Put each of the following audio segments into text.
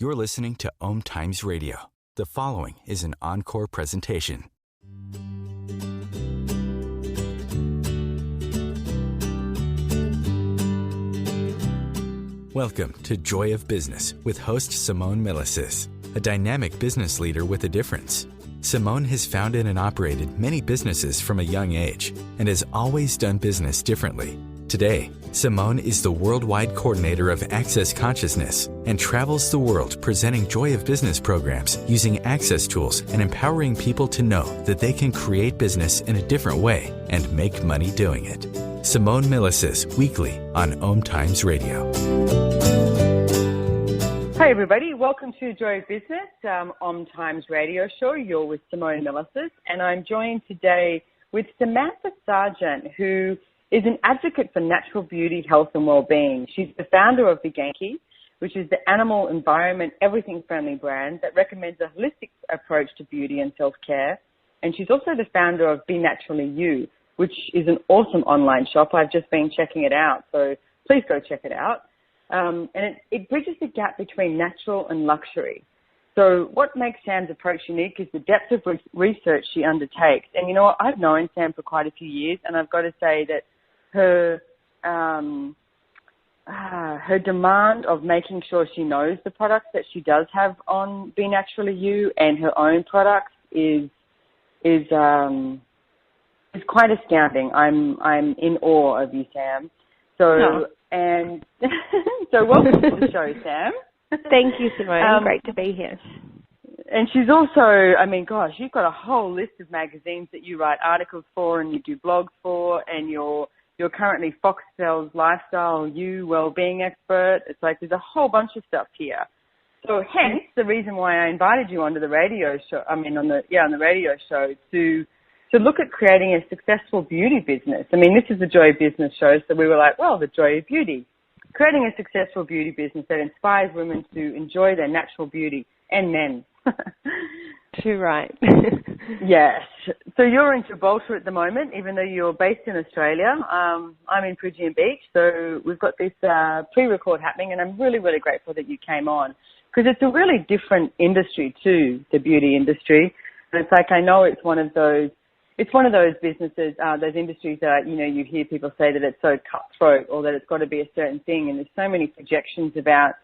You're listening to OMTimes Radio. The following is an encore presentation. Welcome to Joy of Business with host Simone Milasas, a dynamic business leader with a difference. Simone has founded and operated many businesses from a young age and has always done business differently. Today, Simone is the worldwide coordinator of Access Consciousness and travels the world presenting Joy of Business programs using access tools and empowering people to know that they can create business in a different way and make money doing it. Simone Milasas, weekly on OMTimes Radio. Hi everybody, welcome to Joy of Business, OMTimes Radio Show. You're with Simone Milasas, and I'm joined today with Samantha Sargent, who is an advocate for natural beauty, health and well-being. She's the founder of genki, which is the animal, environment, everything-friendly brand that recommends a holistic approach to beauty and self-care. And she's also the founder of Be Naturallyou, which is an awesome online shop. I've just been checking it out, so please go check it out. And it bridges the gap between natural and luxury. So what makes Sam's approach unique is the depth of research she undertakes. And you know what, I've known Sam for quite a few years, and I've got to say that her demand of making sure she knows the products that she does have on Be Naturallyou and her own products is quite astounding. I'm in awe of you, Sam. So so welcome to the show, Sam. Thank you, Simone. Great to be here. And she's also, I mean, gosh, you've got a whole list of magazines that you write articles for and you do blogs for, and you're currently Foxtel's Lifestyle wellbeing expert. It's like there's a whole bunch of stuff here. So hence the reason why I invited you onto the radio show. I mean, on the radio show to look at creating a successful beauty business. I mean, this is the Joy of Business show, so we were like, well, the Joy of Beauty. Creating a successful beauty business that inspires women to enjoy their natural beauty, and men. Too right. Yes. So you're in Gibraltar at the moment, even though you're based in Australia. I'm in Pridgeon Beach, so we've got this pre-record happening, and I'm really, really grateful that you came on, because it's a really different industry to the beauty industry. And it's like, I know it's one of those businesses, those industries that, you know, you hear people say that it's so cutthroat or that it's got to be a certain thing. And there's so many projections about,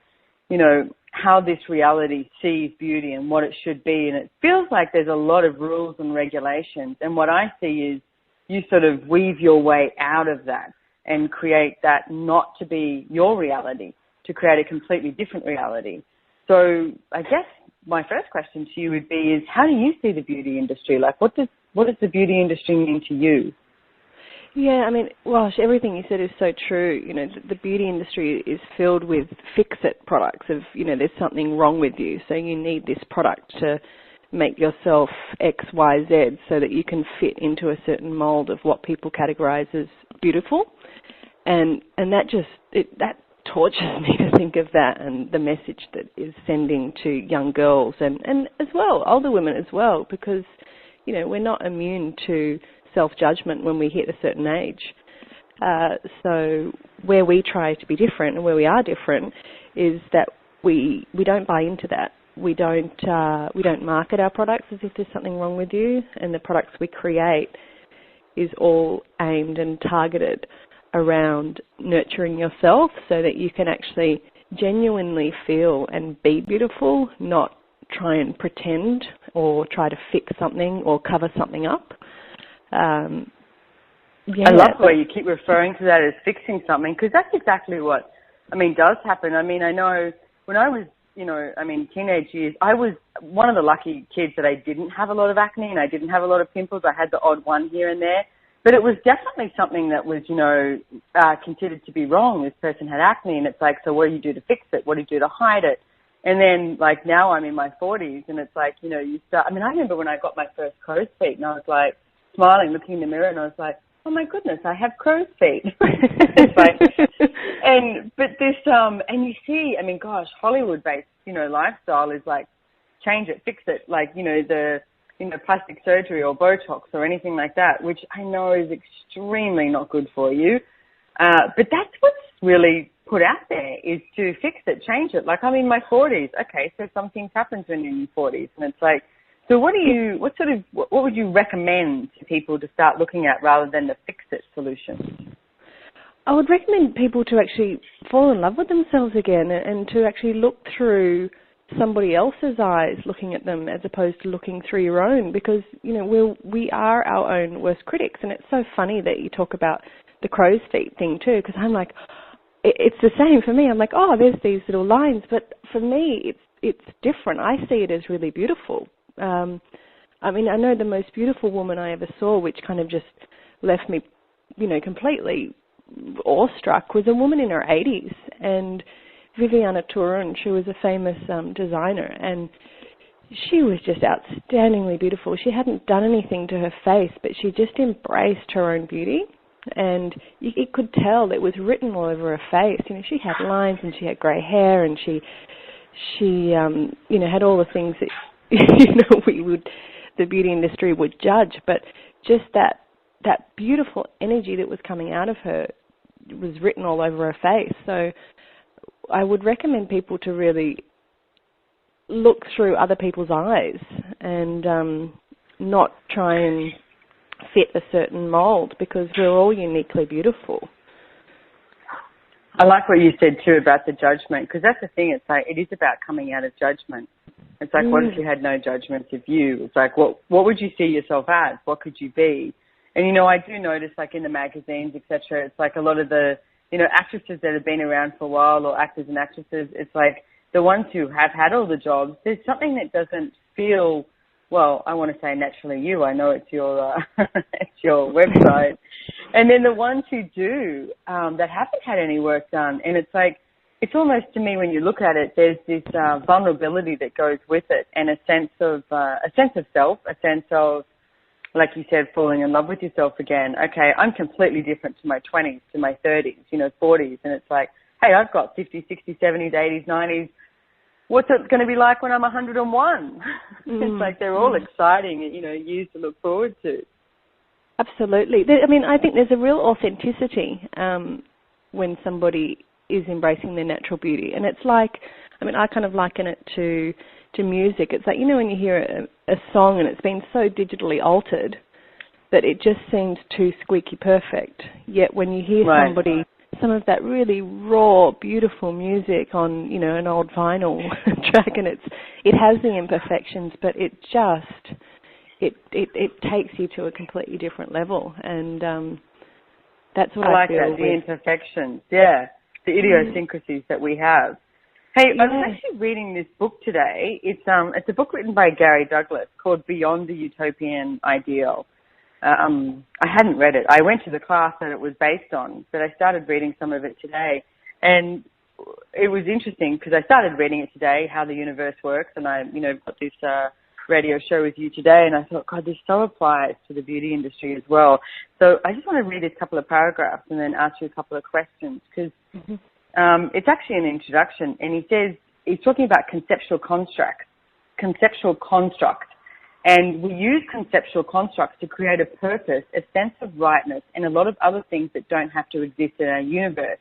you know, how this reality sees beauty and what it should be. And it feels like there's a lot of rules and regulations. And what I see is you sort of weave your way out of that and create that not to be your reality, to create a completely different reality. So I guess my first question to you would be is, how do you see the beauty industry? Like, what does the beauty industry mean to you? Yeah, I mean, gosh, everything you said is so true. You know, the beauty industry is filled with fix-it products of, you know, there's something wrong with you, so you need this product to make yourself X, Y, Z so that you can fit into a certain mold of what people categorize as beautiful. And that tortures me to think of that and the message that is sending to young girls and as well, older women as well, because, you know, we're not immune to self-judgment when we hit a certain age. So where we try to be different and where we are different is that we don't buy into that. We don't market our products as if there's something wrong with you, and the products we create is all aimed and targeted around nurturing yourself so that you can actually genuinely feel and be beautiful, not try and pretend or try to fix something or cover something up. I love the way you keep referring to that as fixing something, because that's exactly what, I mean, does happen. I mean, I know when I was, you know, I mean, teenage years, I was one of the lucky kids that I didn't have a lot of acne and I didn't have a lot of pimples. I had the odd one here and there. But it was definitely something that was, you know, considered to be wrong. This person had acne, and it's like, so what do you do to fix it? What do you do to hide it? And then, like, now I'm in my 40s, and it's like, you know, you start, I mean, I remember when I got my first crow's feet, and I was like, smiling, looking in the mirror, and I was like, oh my goodness, I have crow's feet. It's like, but this, and you see, I mean, gosh, Hollywood-based, you know, lifestyle is like, change it, fix it, like, you know, plastic surgery or Botox or anything like that, which I know is extremely not good for you. But that's what's really put out there, is to fix it, change it. Like, I'm in my 40s. Okay, so some things happen when you're in your 40s. And it's like, so what would you recommend to people to start looking at rather than the fix-it solution? I would recommend people to actually fall in love with themselves again and to actually look through somebody else's eyes looking at them as opposed to looking through your own, because, you know, we are our own worst critics. And it's so funny that you talk about the crow's feet thing too, because I'm like, it's the same for me. I'm like, oh, there's these little lines. But for me, it's different. I see it as really beautiful. I mean, I know the most beautiful woman I ever saw, which kind of just left me, you know, completely awestruck, was a woman in her 80s, and Viviana Turin. She was a famous designer, and she was just outstandingly beautiful. She hadn't done anything to her face, but she just embraced her own beauty, and you could tell it was written all over her face. You know, she had lines, and she had grey hair, and she you know, had all the things that you know the beauty industry would judge, but just that beautiful energy that was coming out of her was written all over her face. So I would recommend people to really look through other people's eyes and not try and fit a certain mold, because we're all uniquely beautiful. I like what you said too about the judgment, because that's the thing. It's like, it is about coming out of judgment. It's like, what if you had no judgments of you? It's like, what would you see yourself as? What could you be? And, you know, I do notice, like, in the magazines, etc., it's like a lot of the, you know, actresses that have been around for a while, or actors and actresses, it's like the ones who have had all the jobs, there's something that doesn't feel, well, I want to say naturally you. I know it's your it's your website. And then the ones who do, that haven't had any work done, and it's like, it's almost, to me, when you look at it, there's this vulnerability that goes with it, and a sense of self, a sense of, like you said, falling in love with yourself again. Okay, I'm completely different to my 20s, to my 30s, you know, 40s. And it's like, hey, I've got 50s, 60s, 70s, 80s, 90s. What's it going to be like when I'm 101? It's like they're all exciting, you know, years to look forward to. Absolutely. I mean, I think there's a real authenticity when somebody is embracing their natural beauty. And it's like, I mean, I kind of liken it to music. It's like, you know, when you hear a song and it's been so digitally altered that it just seems too squeaky perfect. Yet when you hear somebody, some of that really raw, beautiful music on, you know, an old vinyl track, and it has the imperfections, but it just, it takes you to a completely different level. And that's what I feel. I like that, the imperfections, yeah, the idiosyncrasies that we have. Hey, I was actually reading this book today. It's a book written by Gary Douglas called Beyond the Utopian Ideal. I hadn't read it. I went to the class that it was based on, but I started reading some of it today. And it was interesting because I started reading it today, How the Universe Works, and I, you know, got this radio show with you today, and I thought, God, this so applies to the beauty industry as well. So I just want to read a couple of paragraphs and then ask you a couple of questions, because it's actually an introduction, and he says, he's talking about conceptual construct, and we use conceptual constructs to create a purpose, a sense of rightness, and a lot of other things that don't have to exist in our universe.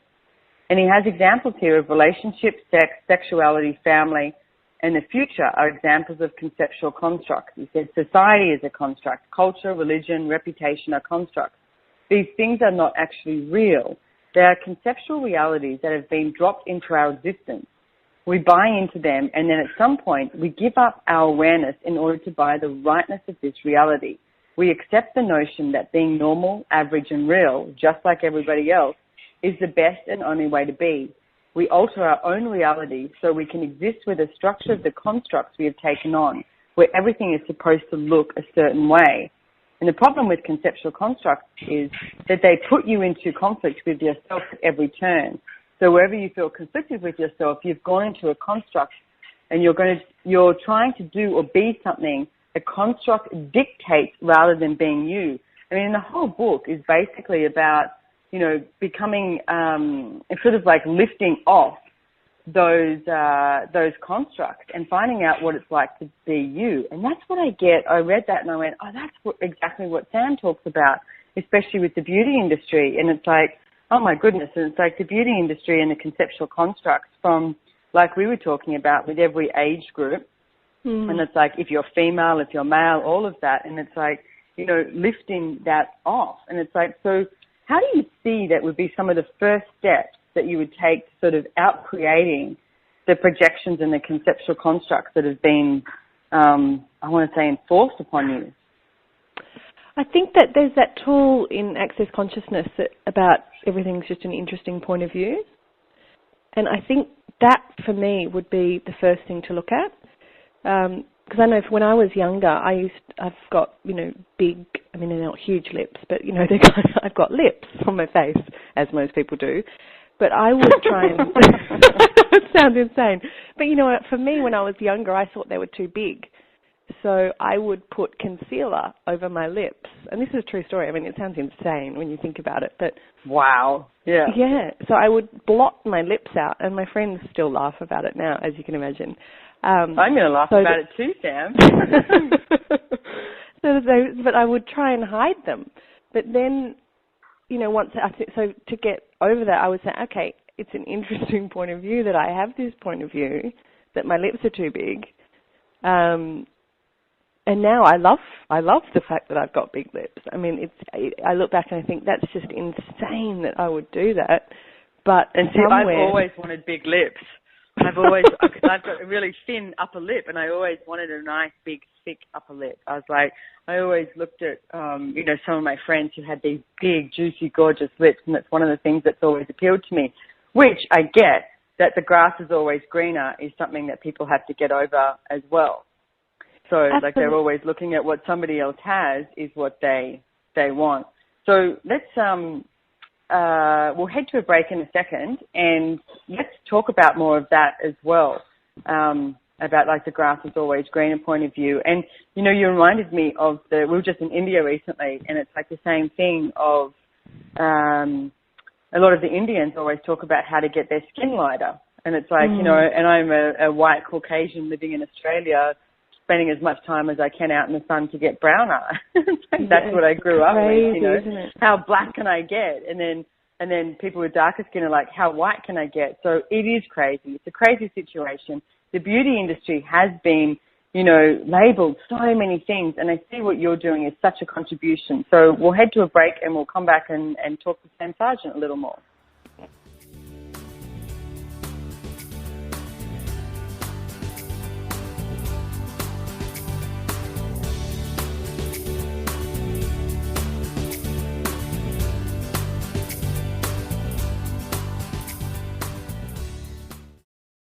And he has examples here of relationships, sex, sexuality, family, and the future are examples of conceptual constructs. He says society is a construct, culture, religion, reputation are constructs. These things are not actually real. They are conceptual realities that have been dropped into our existence. We buy into them, and then at some point we give up our awareness in order to buy the rightness of this reality. We accept the notion that being normal, average, and real, just like everybody else, is the best and only way to be. We alter our own reality so we can exist with the structure of the constructs we have taken on, where everything is supposed to look a certain way. And the problem with conceptual constructs is that they put you into conflict with yourself at every turn. So wherever you feel conflicted with yourself, you've gone into a construct, and you're trying to do or be something a construct dictates rather than being you. I mean, the whole book is basically about, you know, becoming, sort of like lifting off those constructs and finding out what it's like to be you. And that's what I get. I read that and I went, oh, that's exactly what Sam talks about, especially with the beauty industry. And it's like, Oh my goodness. And it's like the beauty industry and the conceptual constructs from, like we were talking about, with every age group. And it's like, if you're female, if you're male, all of that. And it's like, you know, lifting that off. And it's like, so how do you see that would be some of the first steps that you would take to sort of out creating the projections and the conceptual constructs that have been, I want to say, enforced upon you? I think that there's that tool in Access Consciousness that about everything's just an interesting point of view. And I think that, for me, would be the first thing to look at. Because I know when I was younger, I've got, you know, big, I mean, they're not huge lips, but, you know, I've got lips on my face, as most people do. But I would try and, it sounds insane. But, you know, for me, when I was younger, I thought they were too big. So I would put concealer over my lips. And this is a true story. I mean, it sounds insane when you think about it, but... Wow. Yeah. Yeah. So I would blot my lips out, and my friends still laugh about it now, as you can imagine. I'm going to laugh about it too, Sam. But I would try and hide them. But then, you know, so to get over that, I would say, okay, it's an interesting point of view that I have this point of view, that my lips are too big. And now I love the fact that I've got big lips. I mean, I look back and I think that's just insane that I would do that. And see, I've always wanted big lips. Because I've got a really thin upper lip, and I always wanted a nice, big, thick upper lip. I always looked at, you know, some of my friends who had these big, juicy, gorgeous lips, and that's one of the things that's always appealed to me, which I get that the grass is always greener is something that people have to get over as well. So, Absolutely. like, they're always looking at what somebody else has is what they want. So let's, we'll head to a break in a second, and let's talk about more of that as well, about like the grass is always greener point of view. And, you know, you reminded me of we were just in India recently, and it's like the same thing of a lot of the Indians always talk about how to get their skin lighter. And it's like, you know, and I'm a white Caucasian living in Australia, spending as much time as I can out in the sun to get browner. That's what I grew up with, you know. Isn't it? How black can I get? And then people with darker skin are like, how white can I get? So it is crazy. It's a crazy situation. The beauty industry has been, you know, labeled so many things, and I see what you're doing is such a contribution. So we'll head to a break, and we'll come back and talk to Sam Sargent a little more.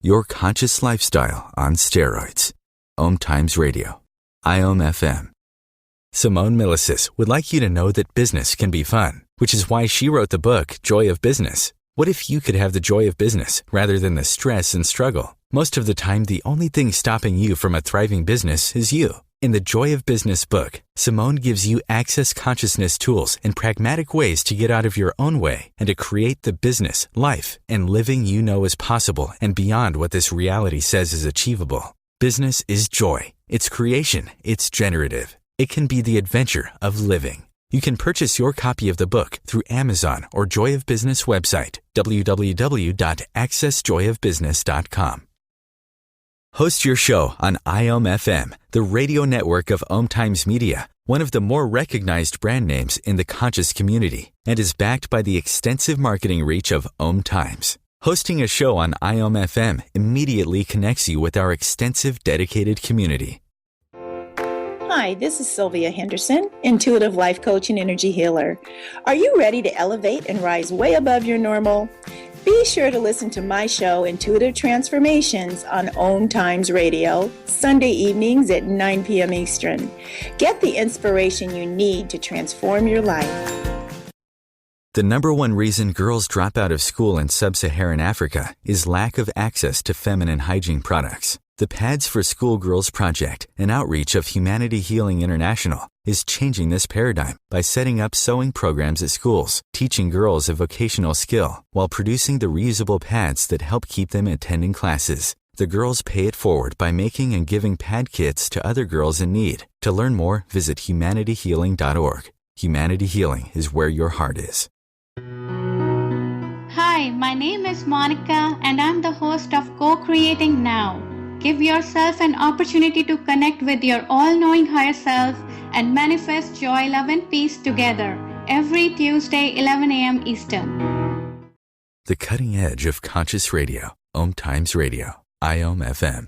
Your conscious lifestyle on steroids. OMTimes Radio. IOM FM. Simone Milasas would like you to know that business can be fun, which is why she wrote the book, Joy of Business. What if you could have the joy of business rather than the stress and struggle? Most of the time, the only thing stopping you from a thriving business is you. In the Joy of Business book, Simone gives you access consciousness tools and pragmatic ways to get out of your own way and to create the business, life, and living you know is possible and beyond what this reality says is achievable. Business is joy. It's creation. It's generative. It can be the adventure of living. You can purchase your copy of the book through Amazon or Joy of Business website, www.accessjoyofbusiness.com. Host your show on IOM FM, the radio network of OMTimes Media, one of the more recognized brand names in the conscious community, and is backed by the extensive marketing reach of OMTimes. Hosting a show on IOM FM immediately connects you with our extensive dedicated community. Hi, this is Sylvia Henderson, intuitive life coach and energy healer. Are you ready to elevate and rise way above your normal? Be sure to listen to my show, Intuitive Transformations, on OMTimes Radio, Sunday evenings at 9 p.m. Eastern. Get the inspiration you need to transform your life. The number one reason girls drop out of school in sub-Saharan Africa is lack of access to feminine hygiene products. The Pads for Schoolgirls Project, an outreach of Humanity Healing International, is changing this paradigm by setting up sewing programs at schools, teaching girls a vocational skill, while producing the reusable pads that help keep them attending classes. The girls pay it forward by making and giving pad kits to other girls in need. To learn more, visit humanityhealing.org. Humanity Healing is where your heart is. Hi, my name is Monica and I'm the host of Co-Creating Now. Give yourself an opportunity to connect with your all-knowing higher self and manifest joy, love and peace together every Tuesday, 11 a.m. Eastern. The cutting edge of conscious radio, OMTimes Radio, IOM FM.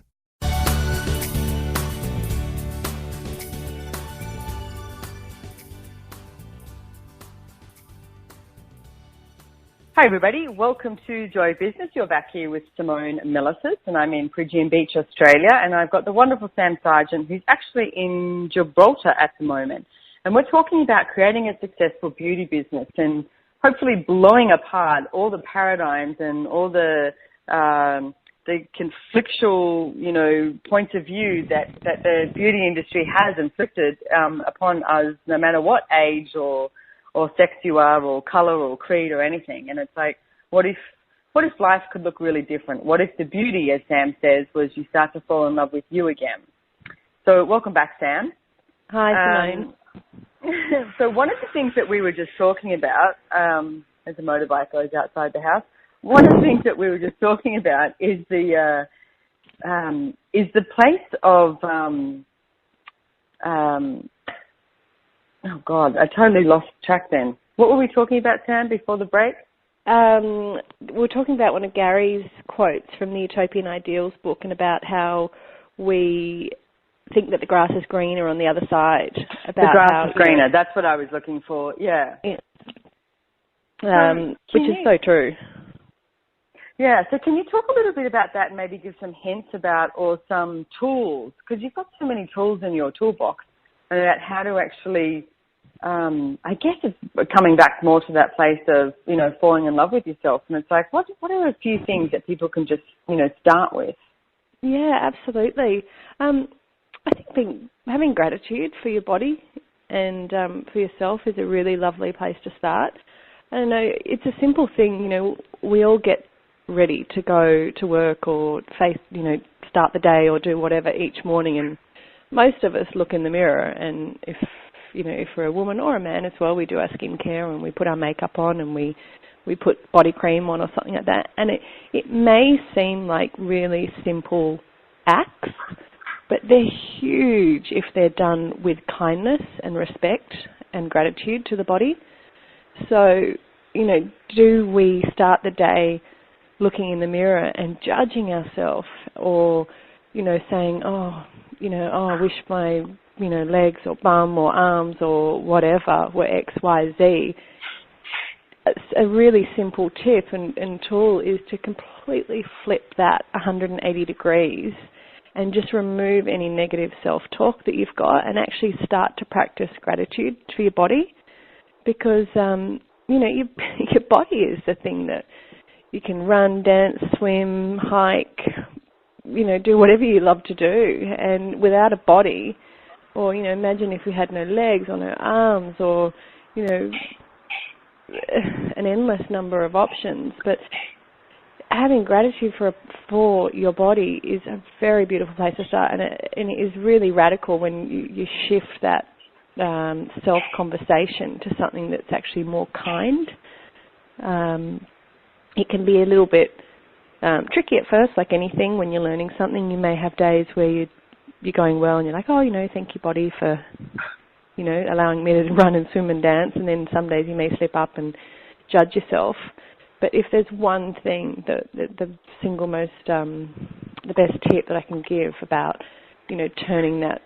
Hi everybody, welcome to Joy Business. You're back here with Simone Milasas and I'm in Bridgend Beach, Australia, and I've got the wonderful Sam Sargent who's actually in Gibraltar at the moment. And we're talking about creating a successful beauty business and hopefully blowing apart all the paradigms and all the conflictual, points of view that the beauty industry has inflicted upon us, no matter what age or sex you are, or colour, or creed, or anything. And it's like, what if life could look really different? What if the beauty, as Sam says, was you start to fall in love with you again? So welcome back, Sam. Hi, Simone. So one of the things that we were just talking about, as a motorbike goes outside the house, one of the things that we were just talking about is the place of oh God, I totally lost track then. What were we talking about, Sam, before the break? We were talking about one of Gary's quotes from the Utopian Ideals book and about how we think that the grass is greener on the other side. About the grass is greener, that's what I was looking for, yeah. Which is so true. Yeah, so can you talk a little bit about that and maybe give some hints about, or some tools, because you've got so many tools in your toolbox, and about how to actually, I guess it's coming back more to that place of, falling in love with yourself. And it's like, what are a few things that people can just, start with? Yeah, absolutely. I think having gratitude for your body and for yourself is a really lovely place to start. I don't know, it's a simple thing, we all get ready to go to work or start the day or do whatever each morning, and most of us look in the mirror, and if we're a woman or a man as well, we do our skincare and we put our makeup on and we put body cream on or something like that. And it may seem like really simple acts, but they're huge if they're done with kindness and respect and gratitude to the body. So, do we start the day looking in the mirror and judging ourselves, or, saying, I wish my, legs or bum or arms or whatever were X, Y, Z. A really simple tip and tool is to completely flip that 180 degrees and just remove any negative self-talk that you've got and actually start to practice gratitude for your body, because, your body is the thing that you can run, dance, swim, hike, do whatever you love to do. And without a body, or, imagine if we had no legs or no arms, or, an endless number of options. But having gratitude for your body is a very beautiful place to start, and it is really radical when you shift that self-conversation to something that's actually more kind. It can be a little bit tricky at first, like anything. When you're learning something, you may have days where you're going well and you're like, thank you, body, for, allowing me to run and swim and dance. And then some days you may slip up and judge yourself. But if there's one thing, the single most, the best tip that I can give about, turning that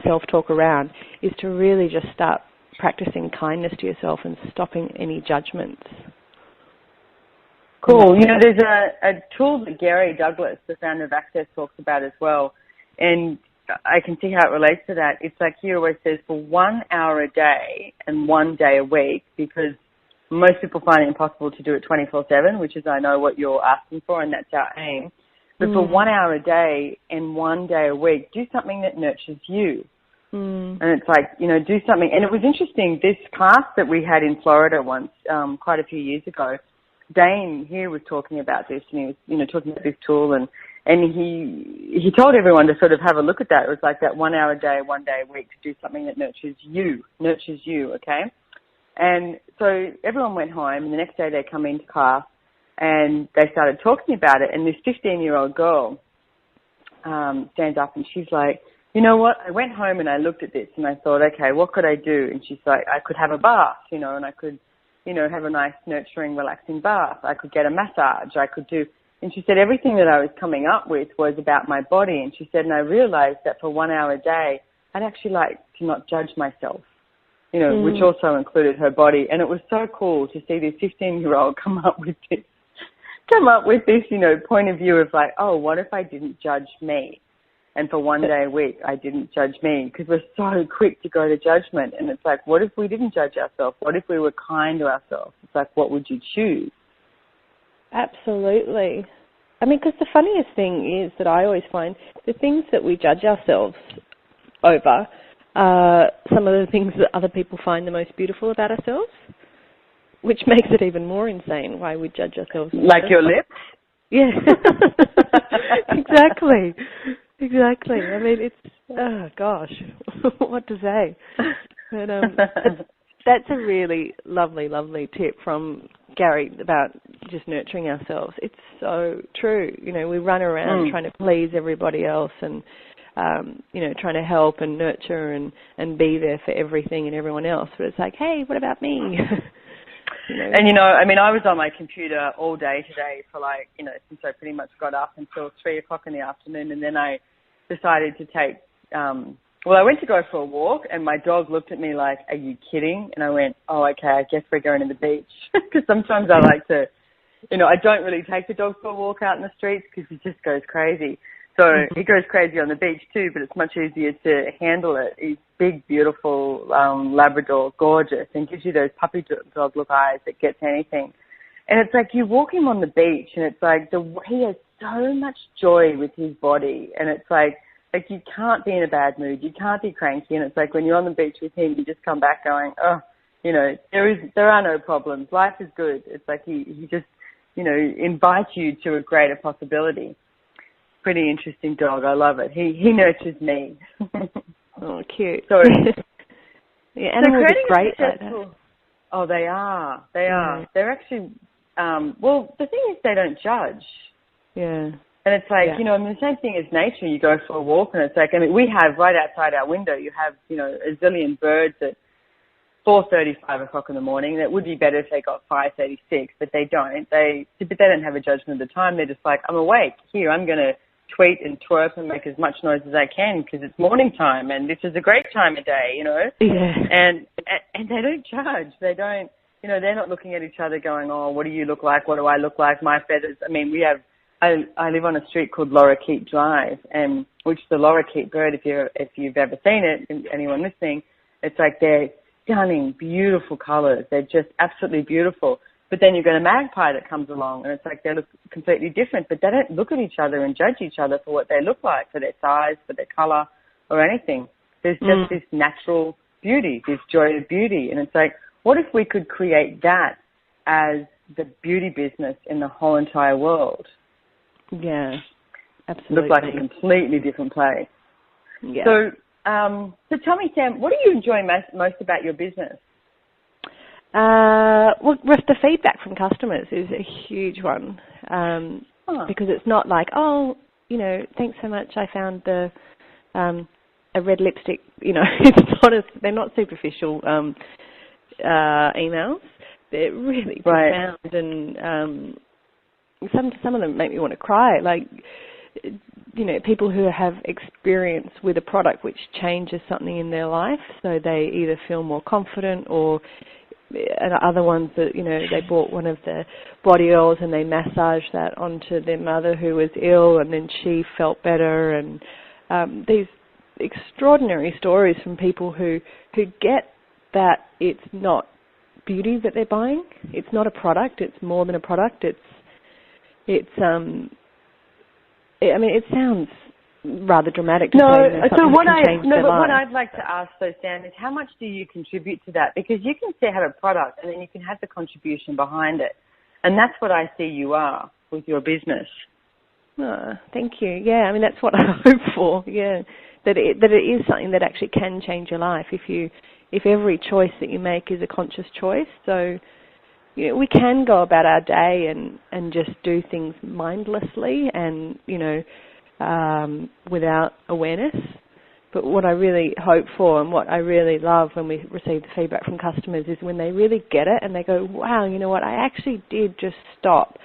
self-talk around, is to really just start practicing kindness to yourself and stopping any judgments. Cool. There's a tool that Gary Douglas, the founder of Access, talks about as well, and I can see how it relates to that. It's like he always says, for 1 hour a day and 1 day a week, because most people find it impossible to do it 24/7, which is, I know, what you're asking for, and that's our aim. But for 1 hour a day and 1 day a week, do something that nurtures you. And it's like, do something. And it was interesting, this class that we had in Florida once, quite a few years ago, Dane here was talking about this, and he was, talking about this tool, and he told everyone to sort of have a look at that. It was like that 1 hour a day, 1 day a week to do something that nurtures you, okay? And so everyone went home, and the next day they come into class, and they started talking about it. And this 15-year-old girl stands up, and she's like, you know what, I went home and I looked at this, and I thought, okay, what could I do? And she's like, I could have a bath, and I could, have a nice, nurturing, relaxing bath. I could get a massage. I could do... And she said everything that I was coming up with was about my body. And she said, and I realized that for 1 hour a day, I'd actually like to not judge myself, which also included her body. And it was so cool to see this 15-year-old come up with this, point of view of like, oh, what if I didn't judge me? And for 1 day a week, I didn't judge me, because we're so quick to go to judgment. And it's like, what if we didn't judge ourselves? What if we were kind to ourselves? It's like, what would you choose? Absolutely. I mean, because the funniest thing is that I always find the things that we judge ourselves over are some of the things that other people find the most beautiful about ourselves, which makes it even more insane why we judge ourselves. Like your lips? Yeah. Exactly. Exactly. I mean, it's, oh gosh, what to say? But that's a really lovely, lovely tip from Gary about just nurturing ourselves. It's so true. We run around trying to please everybody else and, trying to help and nurture and be there for everything and everyone else. But it's like, hey, what about me? And, I was on my computer all day today for since I pretty much got up until 3 o'clock in the afternoon. And then I decided to take, I went to go for a walk, and my dog looked at me like, are you kidding? And I went, oh, okay, I guess we're going to the beach. Because sometimes I like to, I don't really take the dog for a walk out in the streets because he just goes crazy. So he goes crazy on the beach too, but it's much easier to handle it. He's big, beautiful Labrador, gorgeous, and gives you those puppy dog look eyes that gets anything. And it's like you walk him on the beach, and it's like he has so much joy with his body, and it's like you can't be in a bad mood, you can't be cranky, and it's like when you're on the beach with him, you just come back going, oh, there are no problems. Life is good. It's like he just, invites you to a greater possibility. Pretty interesting dog. I love it. He nurtures me. Oh, cute. So, yeah, animals are great like that. Oh, they are. They are. They're actually, the thing is they don't judge. Yeah. And it's like, the same thing as nature. You go for a walk, and it's like, we have right outside our window, you have, a zillion birds at 4:30, 5 o'clock in the morning. That would be better if they got 5:36, but they don't. But they don't have a judgment of the time. They're just like, I'm awake. Here, I'm going to tweet and twerp and make as much noise as I can because it's morning time, and this is a great time of day, Yeah. And they don't judge. They don't, they're not looking at each other going, oh, what do you look like? What do I look like? My feathers. I live on a street called Lorikeet Drive, and which the lorikeet bird, if you've ever seen it, anyone listening, it's like they're stunning, beautiful colours. They're just absolutely beautiful. But then you've got a magpie that comes along, and it's like they look completely different, but they don't look at each other and judge each other for what they look like, for their size, for their colour, or anything. There's just this natural beauty, this joy of beauty. And it's like, what if we could create that as the beauty business in the whole entire world? Yeah, absolutely. Look like a completely different place. Yeah. So tell me, Sam, what do you enjoy most about your business? The feedback from customers is a huge one because it's not like, oh, thanks so much, I found a red lipstick. They're not superficial emails. They're really profound, and some of them make me want to cry. Like, people who have experience with a product which changes something in their life, so they either feel more confident or. And other ones that, they bought one of the body oils and they massaged that onto their mother who was ill, and then she felt better. And these extraordinary stories from people who get that it's not beauty that they're buying. It's not a product. It's more than a product. It sounds rather dramatic to say. So what I'd like to ask though, Sam, is how much do you contribute to that? Because you can have a product and then you can have the contribution behind it. And that's what I see you are with your business. Oh, thank you. Yeah, that's what I hope for. Yeah, that it is something that actually can change your life if you if every choice that you make is a conscious choice. So, you know, we can go about our day and just do things mindlessly and, you know, without awareness. But what I really hope for and what I really love when we receive the feedback from customers is when they really get it and they go, wow, you know what, I actually did just stop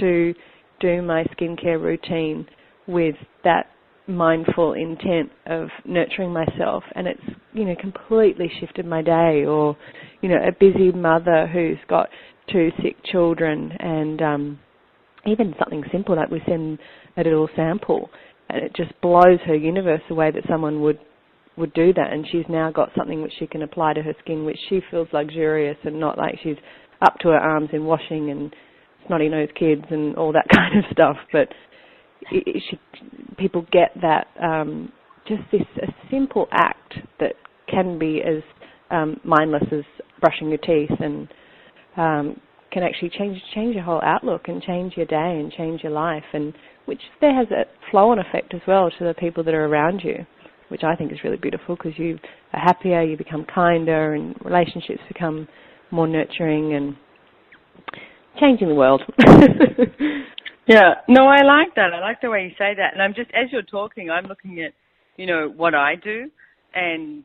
to do my skincare routine with that mindful intent of nurturing myself, and it's, you know, completely shifted my day. Or, you know, a busy mother who's got 2 sick children, and even something simple like we send a little sample, and it just blows her universe away that someone would do that, and she's now got something which she can apply to her skin which she feels luxurious and not like she's up to her arms in washing and snotty-nosed kids and all that kind of stuff. But people get that, just this a simple act that can be as mindless as brushing your teeth, and can actually change your whole outlook and change your day and change your life, and which there has a flow-on effect as well to the people that are around you, which I think is really beautiful, because you are happier, you become kinder, and relationships become more nurturing and changing the world. Yeah, no, I like that. I like the way you say that. And I'm just, as you're talking, I'm looking at, you know, what I do. And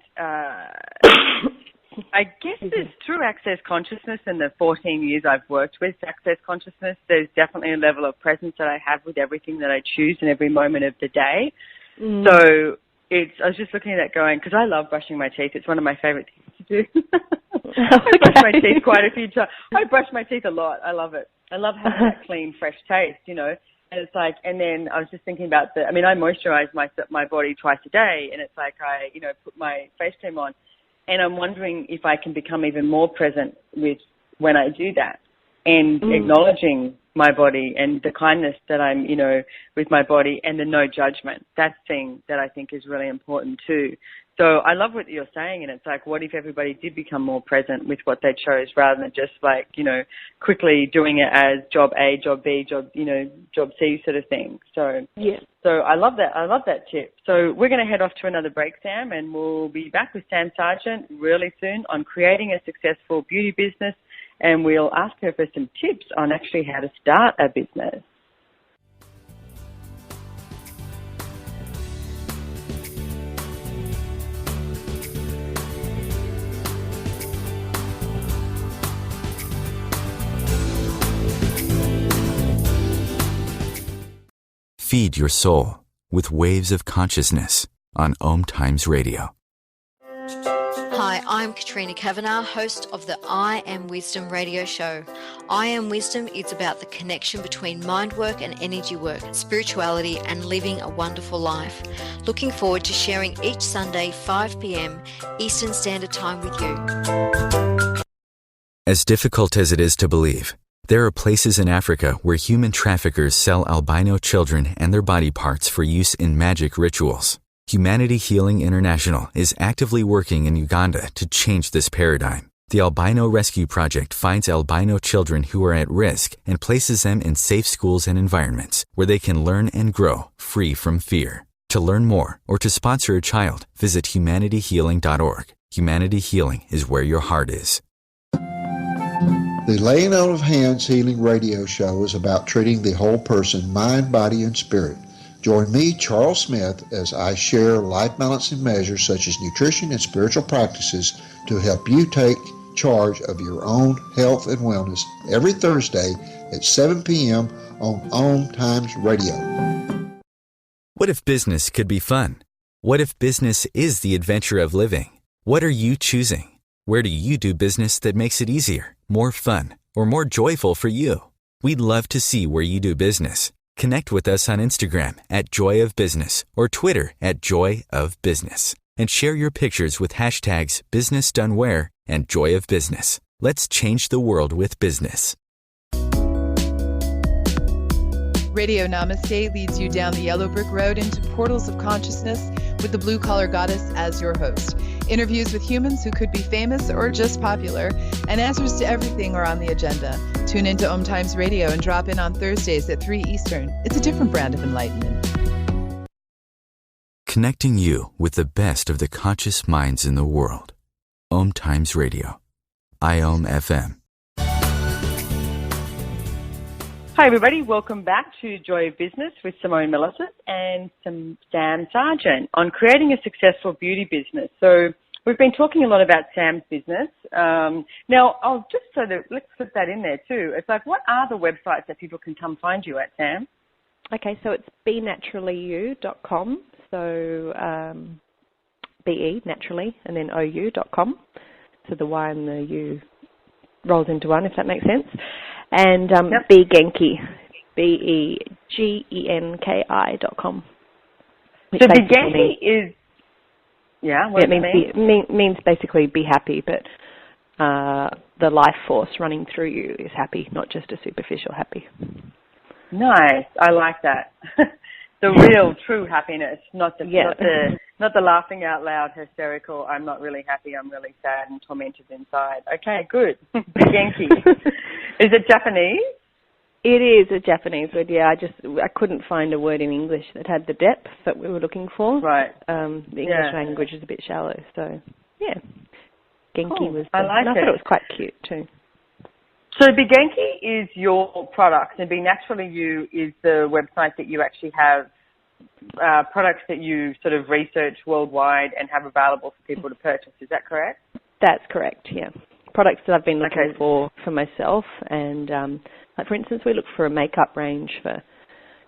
I guess there's true access consciousness in the 14 years I've worked with access consciousness. There's definitely a level of presence that I have with everything that I choose in every moment of the day. So I was just looking at that going, because I love brushing my teeth. It's one of my favorite things to do. I brush my teeth quite a few times. I brush my teeth a lot. I love it. I love having that clean, fresh taste, you know. And it's like, and then I was just thinking about I moisturize my body twice a day, and it's like I, you know, put my face cream on. And I'm wondering if I can become even more present with when I do that, and acknowledging my body and the kindness that I'm, you know, with my body, and the no judgment. That thing that I think is really important too. So I love what you're saying, and it's like, what if everybody did become more present with what they chose, rather than just like, you know, quickly doing it as job A, job B, job C sort of thing. So yeah. So I love that. I love that tip. So we're going to head off to another break, Sam, and we'll be back with Sam Sargent really soon on creating a successful beauty business, and we'll ask her for some tips on actually how to start a business. Feed your soul with waves of consciousness on OMTimes Radio. Hi, I'm Katrina Kavanagh, host of the I Am Wisdom radio show. I Am Wisdom is about the connection between mind work and energy work, spirituality, and living a wonderful life. Looking forward to sharing each Sunday, 5 p.m. Eastern Standard Time with you. As difficult as it is to believe, there are places in Africa where human traffickers sell albino children and their body parts for use in magic rituals. Humanity Healing International is actively working in Uganda to change this paradigm. The Albino Rescue Project finds albino children who are at risk and places them in safe schools and environments where they can learn and grow free from fear. To learn more or to sponsor a child, visit humanityhealing.org. Humanity Healing is where your heart is. The Laying On of Hands Healing Radio Show is about treating the whole person, mind, body, and spirit. Join me, Charles Smith, as I share life-balancing measures such as nutrition and spiritual practices to help you take charge of your own health and wellness every Thursday at 7 p.m. on OMTimes Radio. What if business could be fun? What if business is the adventure of living? What are you choosing? Where do you do business that makes it easier, more fun, or more joyful for you? We'd love to see where you do business. Connect with us on Instagram at Joy of Business or Twitter at Joy of Business, and share your pictures with hashtags BusinessDoneWhere and Joy of Business. Let's change the world with business. Radio Namaste leads you down the yellow brick road into portals of consciousness with the blue collar goddess as your host. Interviews with humans who could be famous or just popular, and answers to everything are on the agenda. Tune into OMTimes Radio and drop in on Thursdays at 3 Eastern. It's a different brand of enlightenment. Connecting you with the best of the conscious minds in the world. OMTimes Radio. IOM FM. Hi everybody, welcome back to Joy of Business with Simone Milasas and Sam Sargent on creating a successful beauty business. So we've been talking a lot about Sam's business. Now, let's put that in there too. It's like, what are the websites that people can come find you at, Sam? Okay, so it's BeNaturallyou.com, so BE, naturally, and then OU.com. So the Y and the U rolls into one, if that makes sense. And Be Genki, BEGENKI.com. So Be Genki is, what does it mean? Means basically be happy, but the life force running through you is happy, not just a superficial happy. Nice, I like that. The real, true happiness, not the laughing out loud, hysterical, I'm not really happy, I'm really sad and tormented inside. Okay, good. Genki. Is it Japanese? It is a Japanese word, yeah. I couldn't find a word in English that had the depth that we were looking for. Right. The English language is a bit shallow, so yeah. Genki was I like and I thought it was quite cute too. So Be Genki is your product, and Be Naturallyou is the website that you actually have products that you sort of research worldwide and have available for people to purchase. Is that correct? That's correct, yeah. Products that I've been looking for myself, and like for instance, we looked for a makeup range for,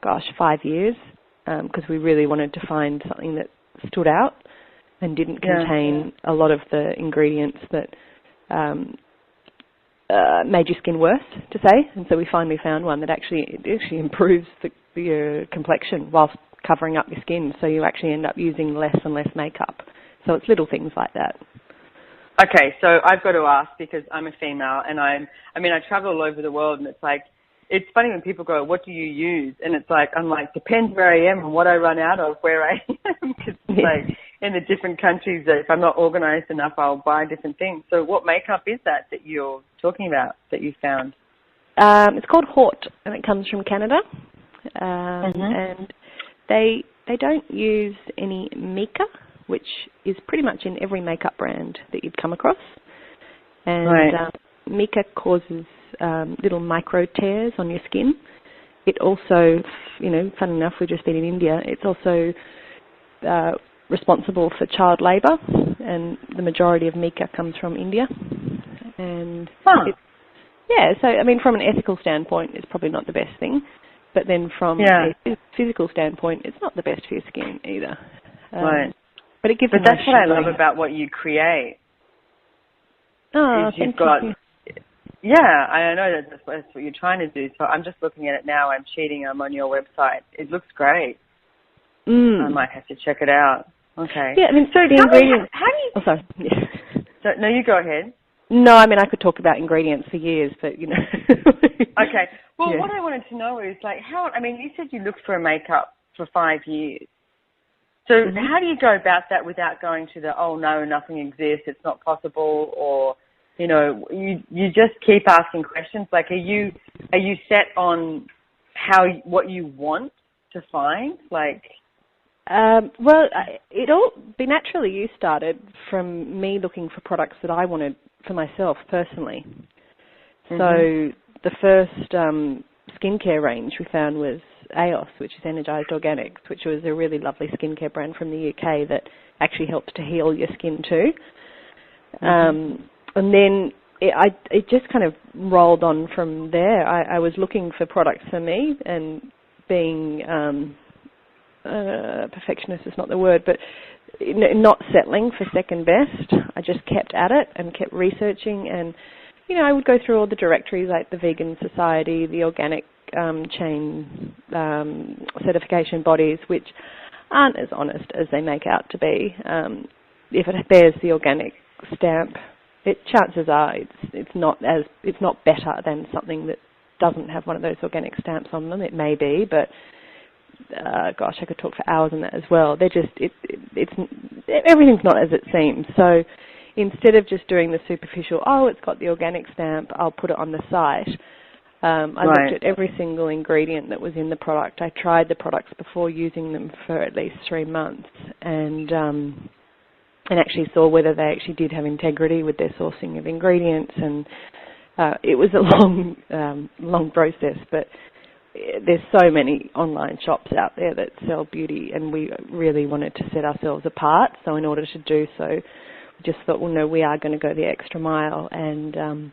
5 years, because we really wanted to find something that stood out and didn't contain a lot of the ingredients that made your skin worse, to say. And so we finally found one that actually improves your complexion whilst covering up your skin. So you actually end up using less and less makeup. So it's little things like that. Okay, so I've got to ask, because I'm a female and I travel all over the world, and it's like, it's funny when people go, what do you use? And it's like, I'm like, depends where I am and what I run out of where I am. Because like in the different countries, if I'm not organized enough, I'll buy different things. So what makeup is that you're talking about, that you found? It's called Hort, and it comes from Canada. And they don't use any mica, which is pretty much in every makeup brand that you'd come across. And mica causes little micro tears on your skin. It also, fun enough, we've just been in India, it's also responsible for child labour, and the majority of mica comes from India. And from an ethical standpoint, it's probably not the best thing. But then from a physical standpoint, it's not the best for your skin either. But it gives. But that's what I love about what you create. Oh, thank you. Yeah, I know that's what you're trying to do. So I'm just looking at it now. I'm on your website. It looks great. I might have to check it out. Okay. Yeah, so the ingredients. How do you? Oh, sorry. So, no, you go ahead. No, I could talk about ingredients for years, but Okay. Well, what I wanted to know is you said you looked for a makeup for 5 years. So how do you go about that without going to no, nothing exists, it's not possible, or, you just keep asking questions? Like, are you set on what you want to find? Like, Be Naturallyou started from me looking for products that I wanted for myself personally. So the first skincare range we found was AOS, which is Energized Organics, which was a really lovely skincare brand from the UK that actually helps to heal your skin too. And then it just kind of rolled on from there. I was looking for products for me, and being perfectionist is not the word, but not settling for second best. I just kept at it and kept researching, and I would go through all the directories like the Vegan Society, the Organic Chain certification bodies, which aren't as honest as they make out to be. If it bears the organic stamp, chances are it's not better than something that doesn't have one of those organic stamps on them. It may be, but I could talk for hours on that as well. They're just everything's not as it seems. So instead of just doing the superficial, it's got the organic stamp, I'll put it on the site. I looked at every single ingredient that was in the product. I tried the products before using them for at least 3 months, and and actually saw whether they actually did have integrity with their sourcing of ingredients. And it was a long process, but there's so many online shops out there that sell beauty, and we really wanted to set ourselves apart. So in order to do so, we just thought, well, no, we are going to go the extra mile and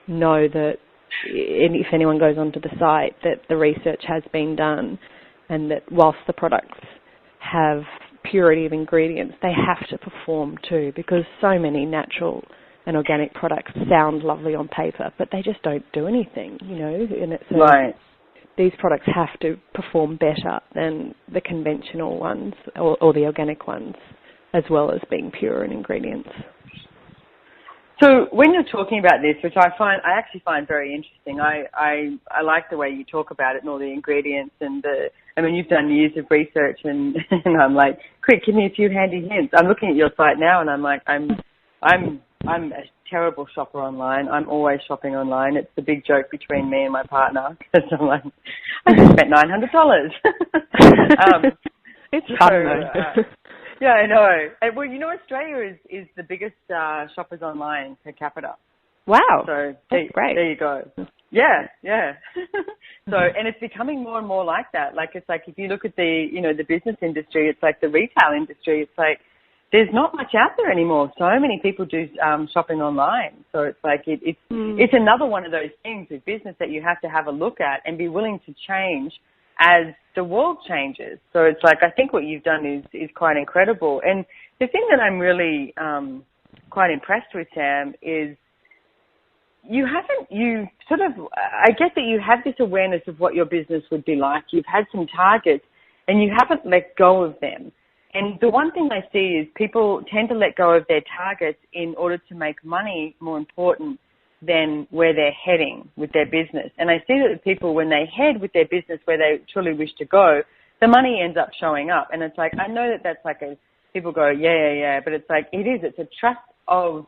know that if anyone goes onto the site, that the research has been done, and that whilst the products have purity of ingredients, they have to perform too, because so many natural and organic products sound lovely on paper, but they just don't do anything, you know. And it's right. These products have to perform better than the conventional ones or the organic ones, as well as being pure in ingredients. So when you're talking about this, which I actually find very interesting, I like the way you talk about it and all the ingredients and you've done years of research and I'm like, quick, give me a few handy hints. I'm looking at your site now and I'm like, I'm a terrible shopper online. I'm always shopping online. It's the big joke between me and my partner because I'm like, I just spent $900. It's fun though. Yeah, I know. Well, you know, Australia is the biggest shoppers online per capita. Wow. So that's great. There you go. Yeah. So, and it's becoming more and more like that. Like, it's like if you look at the business industry, it's like the retail industry, it's like there's not much out there anymore. So many people do shopping online. So it's like it's another one of those things with business that you have to have a look at and be willing to change as the world changes. So it's like, I think what you've done is quite incredible. And the thing that I'm really quite impressed with, Sam, is I get that you have this awareness of what your business would be like. You've had some targets and you haven't let go of them. And the one thing I see is people tend to let go of their targets in order to make money more important than where they're heading with their business. And I see that the people, when they head with their business where they truly wish to go, the money ends up showing up. And it's like, I know that that's like people go, yeah, but it's like, it's a trust of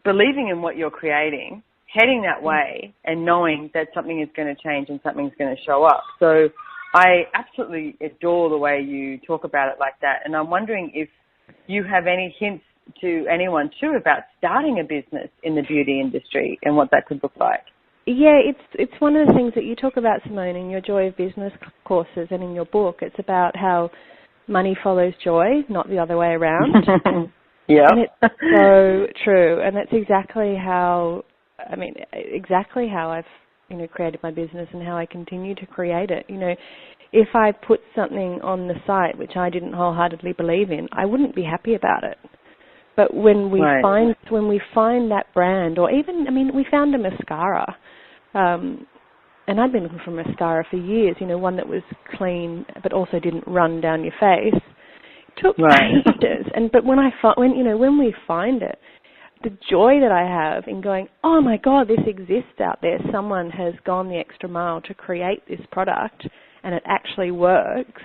believing in what you're creating, heading that way, and knowing that something is going to change and something's going to show up. So I absolutely adore the way you talk about it like that. And I'm wondering if you have any hints to anyone too about starting a business in the beauty industry and what that could look like. Yeah, it's one of the things that you talk about, Simone, in your Joy of Business courses and in your book. It's about how money follows joy, not the other way around. Yeah. And it's so true. And that's exactly how I've created my business and how I continue to create it. If I put something on the site which I didn't wholeheartedly believe in, I wouldn't be happy about it. But when we find that brand, or even, we found a mascara, and I'd been looking for mascara for years, one that was clean but also didn't run down your face. It took ages, but when we find it, the joy that I have in going, oh my God, this exists out there. Someone has gone the extra mile to create this product, and it actually works.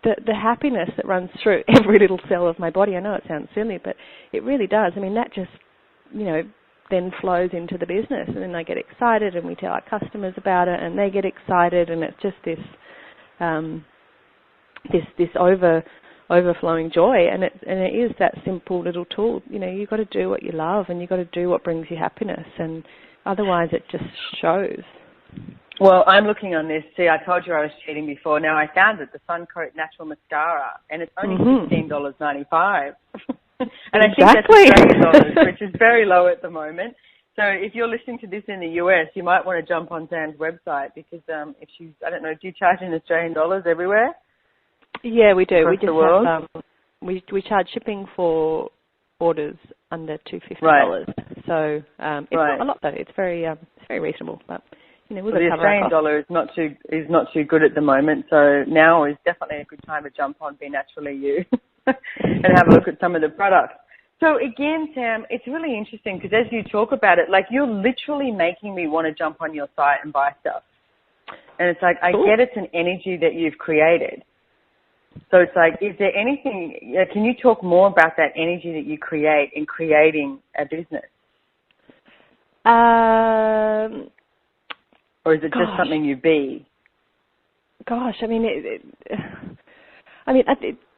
The happiness that runs through every little cell of my body. I know it sounds silly, but it really does. That just, then flows into the business, and then I get excited, and we tell our customers about it, and they get excited, and it's just this, this overflowing joy, and it is that simple little tool. You've got to do what you love, and you've got to do what brings you happiness, and otherwise it just shows. Well, I'm looking on this. See, I told you I was cheating before. Now I found it, the Suncoat Natural Mascara, and it's only $15.95. And I think that's Australian dollars, which is very low at the moment. So if you're listening to this in the US, you might want to jump on Sam's website because I don't know, do you charge in Australian dollars everywhere? Yeah, we do. We just have, we charge shipping for orders under $250. Right. So it's not a lot though. It's very reasonable, but. The Australian dollar is not too good at the moment, so now is definitely a good time to jump on Be Naturallyou and have a look at some of the products. So again, Sam, it's really interesting because as you talk about it, like you're literally making me want to jump on your site and buy stuff. And it's like, I get it's an energy that you've created. So it's like, is there anything, can you talk more about that energy that you create in creating a business? Or is it just something you be? Gosh, the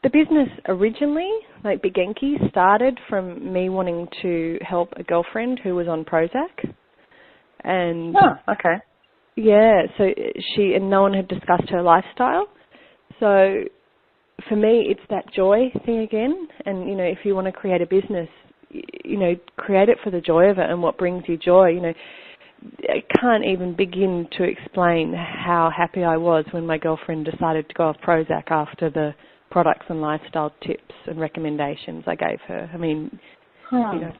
business originally like Be Genki started from me wanting to help a girlfriend who was on Prozac. And okay. Yeah, so no one had discussed her lifestyle. So for me, it's that joy thing again. And, you know, if you want to create a business, you know, create it for the joy of it and what brings you joy. You know, I can't even begin to explain how happy I was when my girlfriend decided to go off Prozac after the products and lifestyle tips and recommendations I gave her. I mean, you know,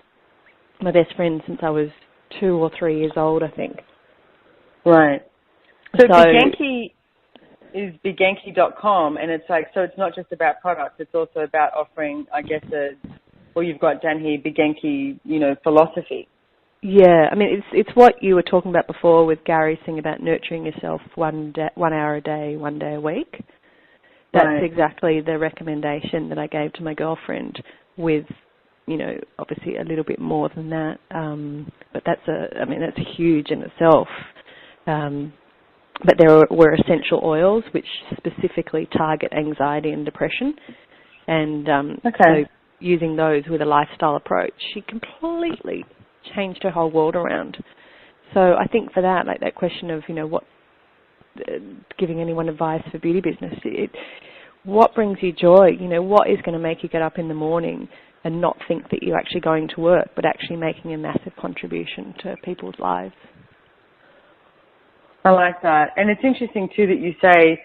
my best friend since I was 2 or 3 years old, I think. Right. So Genki is begenki.com, and it's like, so it's not just about products, it's also about offering, I guess, you've got down here, Genki, you know, philosophy. Yeah, I mean, it's what you were talking about before with Gary's thing about nurturing yourself 1 hour a day, 1 day a week. That's exactly the recommendation that I gave to my girlfriend with, you know, obviously a little bit more than that. But that's huge in itself. But there were essential oils which specifically target anxiety and depression. And so using those with a lifestyle approach, she completely changed her whole world around. So I think for that, like that question of, you know, giving anyone advice for beauty business, what brings you joy? You know, what is going to make you get up in the morning and not think that you're actually going to work, but actually making a massive contribution to people's lives? I like that. And it's interesting, too, that you say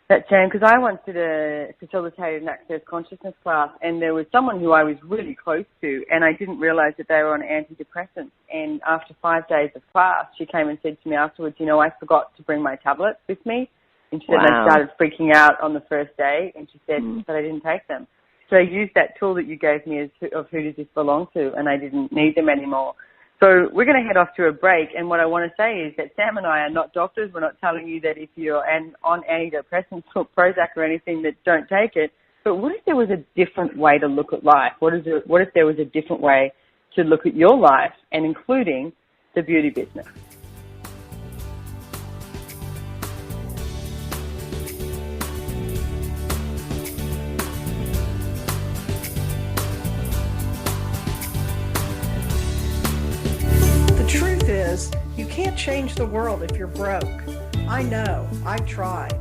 that, Sam, because I once did a facilitated and access consciousness class, and there was someone who I was really close to, and I didn't realize that they were on antidepressants. And after 5 days of class, she came and said to me afterwards, you know, I forgot to bring my tablets with me. And she said, I started freaking out on the first day, and she said, but I didn't take them. So I used that tool that you gave me of who does this belong to, and I didn't need them anymore. So we're going to head off to a break, and what I want to say is that Sam and I are not doctors. We're not telling you that if you're on antidepressants or Prozac or anything that don't take it, but what if there was a different way to look at life? What if there was a different way to look at your life, and including the beauty business? Is you can't change the world if you're broke. I know, I've tried.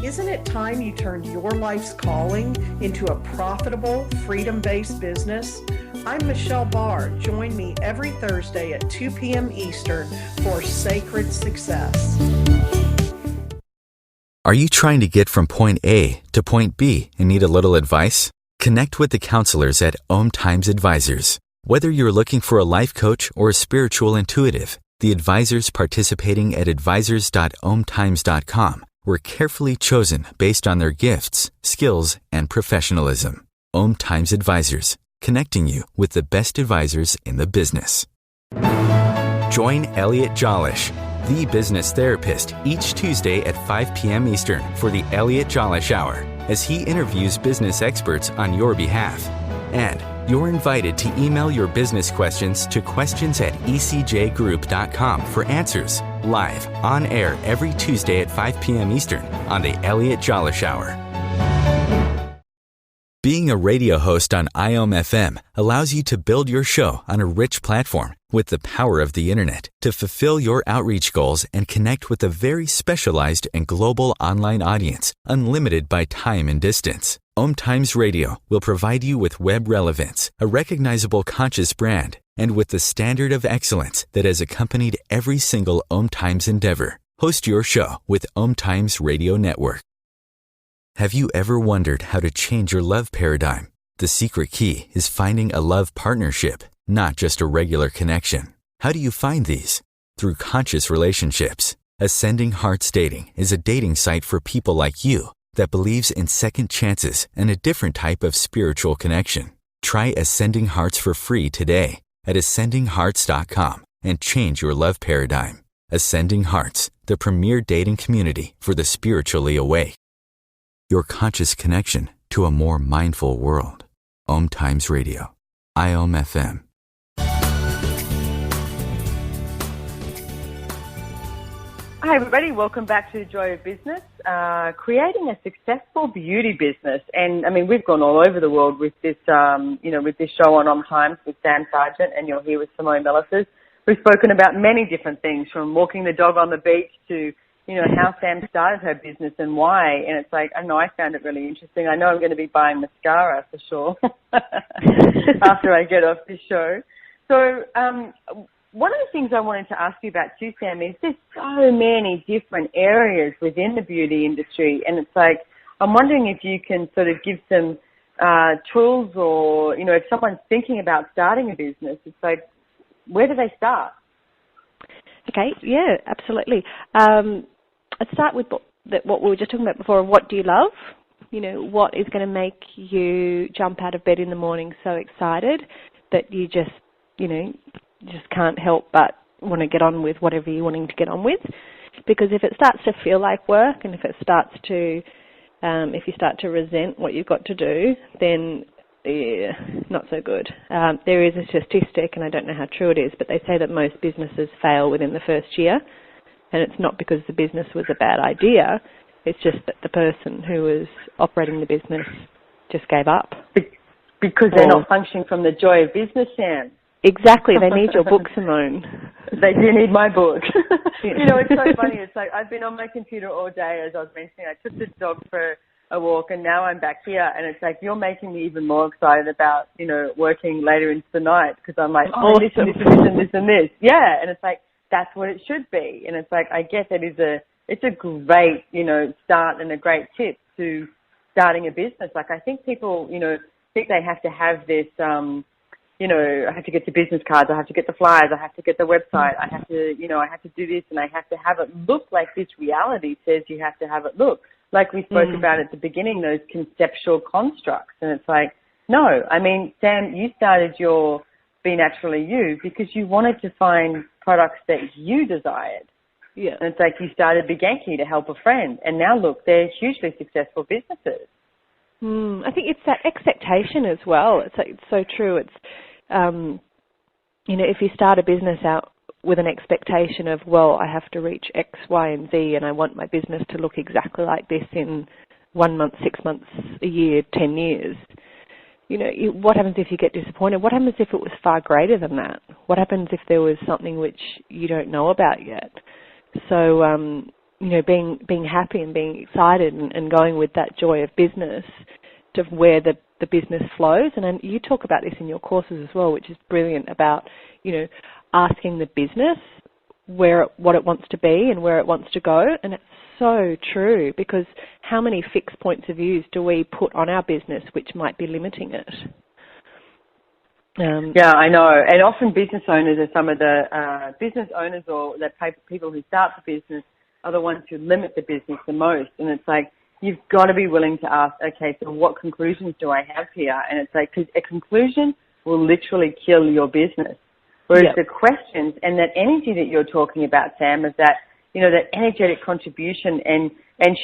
Isn't it time you turned your life's calling into a profitable, freedom-based business? I'm Michelle Barr. Join me every Thursday at 2 p.m. Eastern for Sacred Success. Are you trying to get from point A to point B and need a little advice? Connect with the counselors at OMTimes Advisors. Whether you're looking for a life coach or a spiritual intuitive, the advisors participating at advisors.omtimes.com were carefully chosen based on their gifts, skills, and professionalism. OMTimes Advisors, connecting you with the best advisors in the business. Join Elliot Jollish, the business therapist, each Tuesday at 5 p.m. Eastern for the Elliot Jollish Hour, as he interviews business experts on your behalf. And you're invited to email your business questions to questions@ecjgroup.com for answers, live, on air every Tuesday at 5 p.m. Eastern on the Elliot Jollish Hour. Being a radio host on IOM-FM allows you to build your show on a rich platform with the power of the internet to fulfill your outreach goals and connect with a very specialized and global online audience, unlimited by time and distance. OMTimes Radio will provide you with web relevance, a recognizable conscious brand, and with the standard of excellence that has accompanied every single OMTimes endeavor. Host your show with OMTimes Radio Network. Have you ever wondered how to change your love paradigm? The secret key is finding a love partnership, not just a regular connection. How do you find these? Through conscious relationships. Ascending Hearts Dating is a dating site for people like you that believes in second chances and a different type of spiritual connection. Try Ascending Hearts for free today at ascendinghearts.com and change your love paradigm. Ascending Hearts, the premier dating community for the spiritually awake. Your conscious connection to a more mindful world. OMTimes Radio. IOM-FM. Hi everybody, welcome back to Joy of Business, creating a successful beauty business. And I mean, we've gone all over the world with this, with this show on OMTimes with Sam Sargent, and you're here with Simone Milasas. We've spoken about many different things, from walking the dog on the beach to, how Sam started her business and why. And it's like, I know I found it really interesting. I know I'm going to be buying mascara for sure after I get off this show. So, one of the things I wanted to ask you about too, Sam, is there's so many different areas within the beauty industry, and it's like, I'm wondering if you can sort of give some tools, or, if someone's thinking about starting a business, it's like, where do they start? Okay, yeah, absolutely. I'd start with what we were just talking about before. What do you love? What is going to make you jump out of bed in the morning so excited that you just can't help but want to get on with whatever you're wanting to get on with? Because if it starts to feel like work, and if it starts to, if you start to resent what you've got to do, then not so good. There is a statistic, and I don't know how true it is, but they say that most businesses fail within the first year, and it's not because the business was a bad idea, it's just that the person who was operating the business just gave up. Because they're not functioning from the joy of business, Sam. Exactly. They need your book, Simone. They do need my book. It's so funny. It's like I've been on my computer all day, as I was mentioning. I took the dog for a walk, and now I'm back here, and it's like you're making me even more excited about, working later into the night, because I'm like, awesome. This and this and this and this and this. Yeah, and it's like, that's what it should be. And it's like, I guess it's a great, start and a great tip to starting a business. Like, I think people, think they have to have this, I have to get the business cards, I have to get the flyers, I have to get the website, I have to, I have to do this, and I have to have it look like this reality says you have to have it look. Like we spoke about at the beginning, those conceptual constructs. And it's like, no, I mean, Sam, you started your Be Naturally You because you wanted to find products that you desired. Yeah. And it's like you started Be Genki to help a friend. And now, look, they're hugely successful businesses. I think it's that expectation as well. It's so true. It's, if you start a business out with an expectation of, well, I have to reach X, Y, and Z, and I want my business to look exactly like this in 1 month, 6 months, a year, 10 years, what happens if you get disappointed? What happens if it was far greater than that? What happens if there was something which you don't know about yet? So, being happy and being excited and going with that joy of business to where the business flows. And then you talk about this in your courses as well, which is brilliant, about, asking the business what it wants to be and where it wants to go. And it's so true, because how many fixed points of views do we put on our business which might be limiting it? Yeah, I know. And often business owners are some of the business owners, or the people who start the business are the ones who limit the business the most. And it's like, you've got to be willing to ask, okay, so what conclusions do I have here? And it's like, because a conclusion will literally kill your business. Whereas the questions and that energy that you're talking about, Sam, is that, that energetic contribution and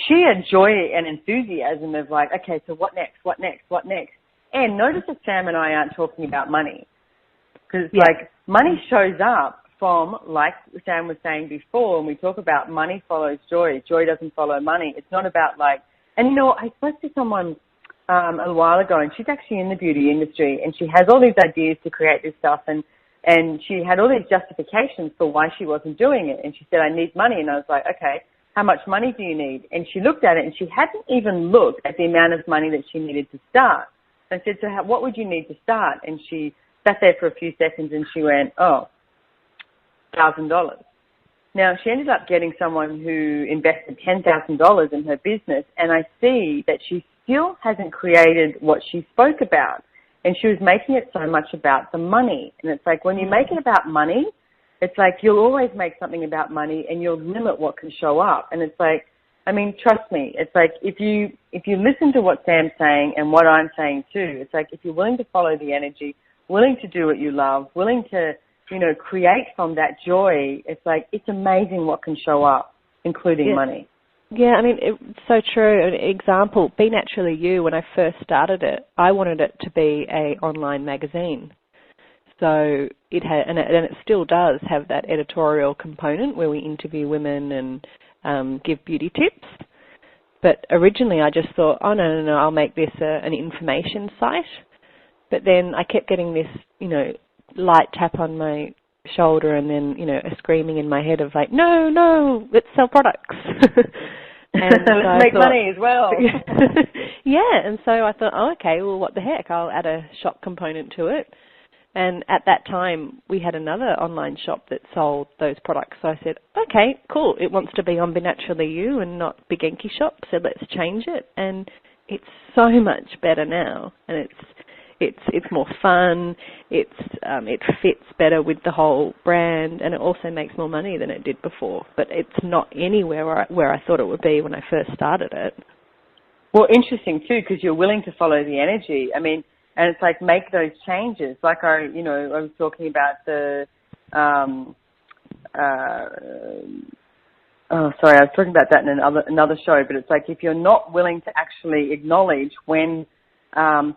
sheer joy and enthusiasm of like, okay, so what next, what next, what next? And notice that Sam and I aren't talking about money, because like money shows up from, like Sam was saying before, when we talk about money follows joy, joy doesn't follow money. It's not about like, and I spoke to someone a while ago, and she's actually in the beauty industry, and she has all these ideas to create this stuff, and she had all these justifications for why she wasn't doing it. And she said, I need money. And I was like, okay, how much money do you need? And she looked at it, and she hadn't even looked at the amount of money that she needed to start. I said, so what would you need to start? And she sat there for a few seconds, and she went, $1,000. Now, she ended up getting someone who invested $10,000 in her business, and I see that she still hasn't created what she spoke about. And she was making it so much about the money. And it's like, when you make it about money, it's like you'll always make something about money, and you'll limit what can show up. And it's like, I mean, trust me, it's like if you listen to what Sam's saying and what I'm saying too, it's like if you're willing to follow the energy, willing to do what you love, willing to, create from that joy, it's like, it's amazing what can show up, including money. Yeah, I mean, it's so true. An example, Be Naturally You, when I first started it, I wanted it to be an online magazine. So it had, and it still does have that editorial component where we interview women and give beauty tips. But originally I just thought, oh, no, I'll make this an information site. But then I kept getting this, light tap on my shoulder and then, a screaming in my head of like, no, let's sell products. And let's make money as well. Yeah, and so I thought, oh, okay, well, what the heck, I'll add a shop component to it. And at that time, we had another online shop that sold those products. So I said, okay, cool. It wants to be on Be Naturallyou and not Be Genki shop, so let's change it. And it's so much better now. And it's more fun. It fits better with the whole brand, and it also makes more money than it did before. But it's not anywhere where I thought it would be when I first started it. Well, interesting too, because you're willing to follow the energy. I mean, and it's like make those changes. Like I was talking about the, I was talking about that in another show. But it's like if you're not willing to actually acknowledge when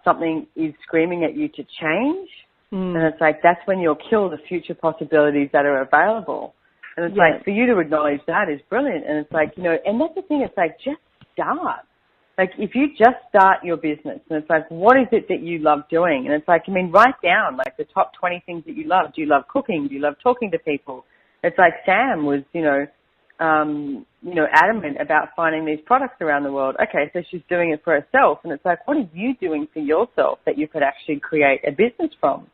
something is screaming at you to change, and it's like that's when you'll kill the future possibilities that are available. And it's like for you to acknowledge that is brilliant. And it's like, and that's the thing. It's like just start. Like, if you just start your business, and it's like, what is it that you love doing? And it's like, write down, like, the top 20 things that you love. Do you love cooking? Do you love talking to people? It's like Sam was, adamant about finding these products around the world. Okay, so she's doing it for herself. And it's like, what are you doing for yourself that you could actually create a business from?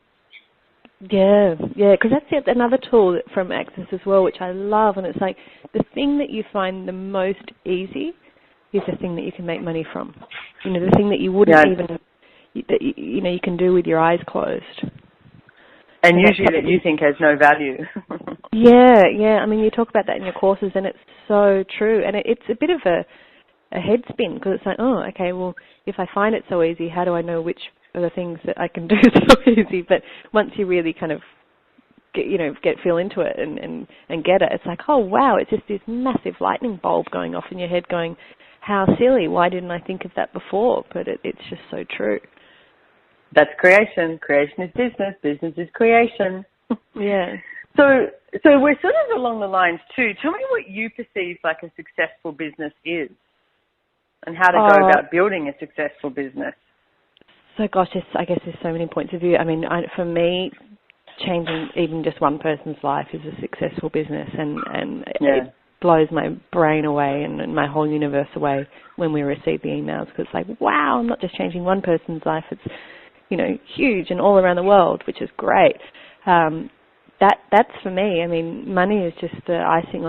Yeah, because that's another tool from Access as well, which I love. And it's like, the thing that you find the most easy is the thing that you can make money from. The thing that you wouldn't even, you can do with your eyes closed. And usually that you think has no value. Yeah. You talk about that in your courses, and it's so true. And it's a bit of a head spin, because it's like, oh, okay, well, if I find it so easy, how do I know which are the things that I can do so easy? But once you really kind of feel into it and get it, it's like, oh, wow, it's just this massive lightning bulb going off in your head going, how silly, why didn't I think of that before? But it's just so true. That's creation. Creation is business. Business is creation. Yeah. So we're sort of along the lines too. Tell me what you perceive like a successful business is, and how to go about building a successful business. So gosh, I guess there's so many points of view. For me, changing even just one person's life is a successful business, and it blows my brain away and my whole universe away when we receive the emails, because it's like, wow, I'm not just changing one person's life, it's huge and all around the world, which is great. That's for me. Money is just the icing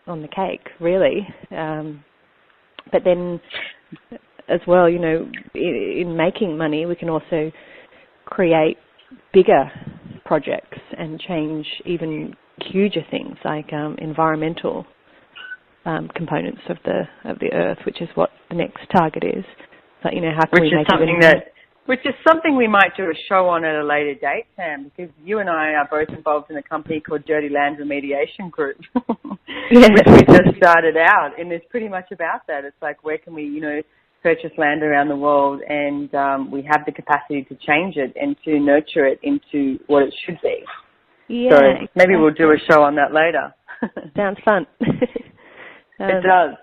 on the cake, really. But then as well, in making money, we can also create bigger projects and change even huger things like environmental components of the earth, which is what the next target is. So, how can we make which is something we might do a show on at a later date, Sam, because you and I are both involved in a company called Dirty Land Remediation Group, which we just started out, and it's pretty much about that. It's like, where can we, purchase land around the world, and we have the capacity to change it and to nurture it into what it should be. Yeah, so maybe we'll do a show on that later. Sounds fun. It does.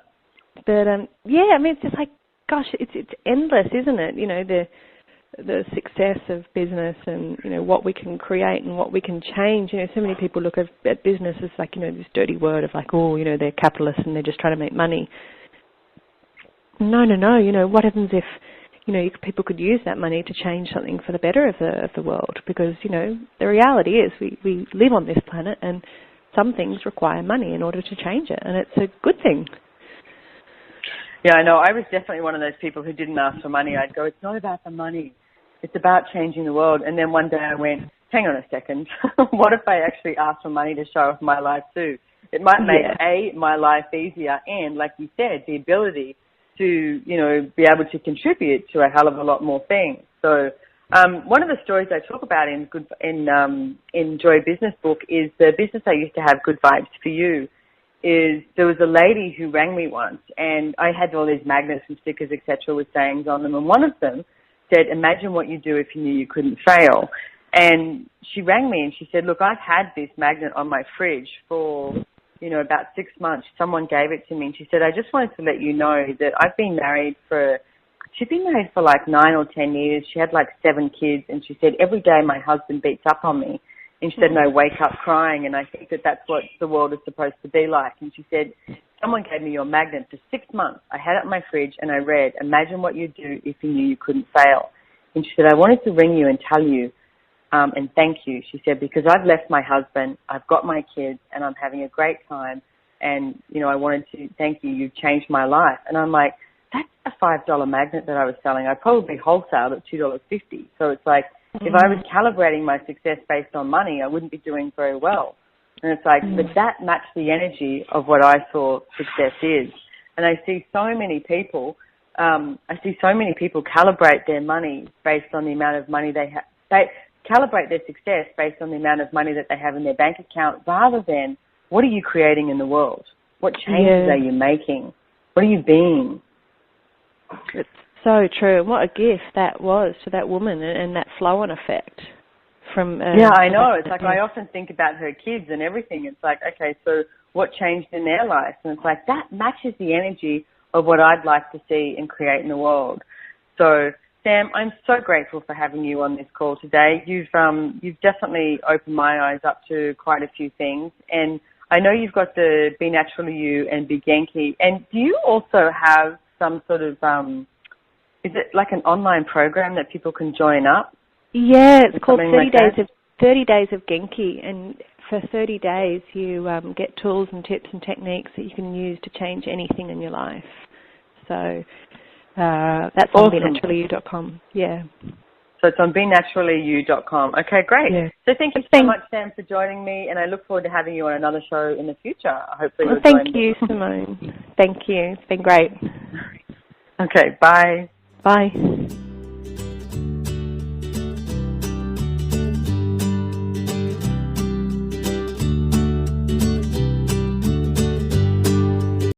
But it's just like, gosh, it's endless, isn't it? The success of business and what we can create and what we can change. So many people look at business as like this dirty word of like, oh, they're capitalists and they're just trying to make money. No. What happens if people could use that money to change something for the better of the world? Because the reality is we live on this planet, and some things require money in order to change it, and it's a good thing. Yeah, I know. I was definitely one of those people who didn't ask for money. I'd go, it's not about the money. It's about changing the world. And then one day I went, hang on a second. What if I actually asked for money to show off my life too? It might make, my life easier, and, like you said, the ability to, be able to contribute to a hell of a lot more things. So one of the stories I talk about in Joy Business book is the business I used to have, Good Vibes for You. There was a lady who rang me once, and I had all these magnets and stickers, etc., with sayings on them, and one of them said, imagine what you do if you knew you couldn't fail. And she rang me and she said, look, I've had this magnet on my fridge for, about 6 months. Someone gave it to me, and she said, I just wanted to let you know that she'd been married for like 9 or 10 years. She had like 7 kids, and she said, every day my husband beats up on me. And she said, and I wake up crying, and I think that that's what the world is supposed to be like. And she said, someone gave me your magnet for 6 months. I had it in my fridge, and I read, imagine what you'd do if you knew you couldn't fail. And she said, I wanted to ring you and tell you and thank you. She said, because I've left my husband, I've got my kids, and I'm having a great time. And, I wanted to thank you. You've changed my life. And I'm like, that's a $5 magnet that I was selling. I probably wholesaled at $2.50. So it's like, if I was calibrating my success based on money, I wouldn't be doing very well. And it's like, but that matched the energy of what I saw success is. And I see so many people calibrate their money based on the amount of money they have. They calibrate their success based on the amount of money that they have in their bank account, rather than what are you creating in the world? What changes are you making? What are you being? It's so true. And what a gift that was to that woman, and that flow-on effect. Yeah, I know. It's like I often think about her kids and everything. It's like, okay, so what changed in their life? And it's like that matches the energy of what I'd like to see and create in the world. So, Sam, I'm so grateful for having you on this call today. You've definitely opened my eyes up to quite a few things. And I know you've got the Be Naturallyou and Be Genki. And do you also have some sort of, is it like an online program that people can join up? Yeah, it's called 30 Days of Genki, and for 30 days you get tools and tips and techniques that you can use to change anything in your life. So that's on BeNaturallyou.com. Yeah. So it's on BeNaturallyou.com. Okay, great. Yeah. So thank you so much, Sam, for joining me, and I look forward to having you on another show in the future. Hopefully you'll join me. Thank you, Simone. Thank you. It's been great. Okay, bye. Bye.